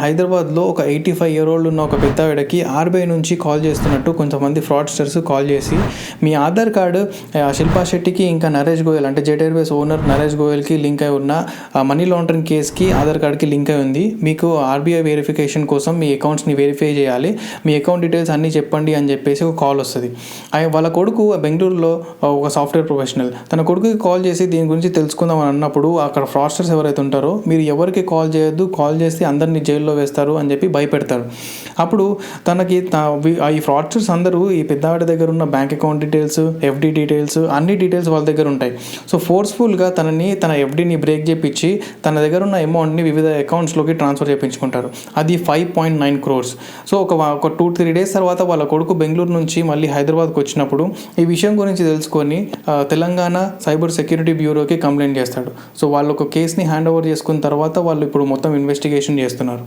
హైదరాబాద్లో ఒక 85 year old ఉన్న ఒక పెద్దావిడకి ఆర్‌బీఐ నుంచి కాల్ చేస్తున్నట్టు కొంతమంది ఫ్రాడ్‌స్టర్స్ కాల్ చేసి, మీ ఆధార్ కార్డు శిల్పా శెట్టికి ఇంకా నరేష్ గోయల్ అంటే జెట్ ఎయిర్వేస్ ఓనర్ నరేష్ గోయల్‌కి లింక్ అయి ఉన్న మనీ లాండరింగ్ కేస్‌కి ఆధార్ కార్డ్‌కి లింక్ అయి ఉంది. మీకు ఆర్‌బీఐ వెరిఫికేషన్ కోసం మీ అకౌంట్స్‌ని వెరిఫై చేయాలి. మీ అకౌంట్ డీటెయిల్స్ అన్నీ చెప్పండి అని చెప్పేసి ఒక కాల్ వస్తది. వాళ్ళ కొడుకు బెంగుళూరులో ఒక సాఫ్ట్‌వేర్ ప్రొఫెషనల్. తన కొడుకుకి కాల్ చేసి దీని గురించి తెలుసుకుందాం అని అన్నప్పుడు అక్కడ ఫ్రాడ్‌స్టర్స్ ఎవరైతే ఉంటారో, మీరు ఎవరికి కాల్ చేయొద్దు, కాల్ చేస్తే అందరిని జైల్లో వేస్తారు అని చెప్పి భయపెడతారు. అప్పుడు తనకి ఈ ఫ్రాడ్స్టర్స్ అందరూ ఈ పెద్దావిడ దగ్గర ఉన్న bank account details, FD details అన్ని డీటెయిల్స్ వాళ్ళ దగ్గర ఉంటాయి. సో ఫోర్స్‌ఫుల్‌గా తన ఎఫ్‌డిని బ్రేక్ చేపిచ్చి తన దగ్గర ఉన్న అమౌంట్‌ని వివిధ అకౌంట్స్‌లోకి ట్రాన్స్‌ఫర్ చేపించుకుంటారు. అది 5.9 crores. సో ఒక 2-3 డేస్ తర్వాత వాళ్ళ కొడుకు బెంగుళూరు నుంచి మళ్ళీ హైదరాబాద్‌కి వచ్చినప్పుడు ఈ విషయం గురించి తెలుసుకొని తెలంగాణ సైబర్ సెక్యూరిటీ బ్యూరోకి కంప్లైంట్ చేస్తాడు. సో వాళ్ళు ఒక కేస్‌ని హ్యాండ్ ఓవర్ చేసుకున్న తర్వాత వాళ్ళు ఇప్పుడు మొత్తం ఇన్వెస్టిగేషన్ చేస్తున్నారు.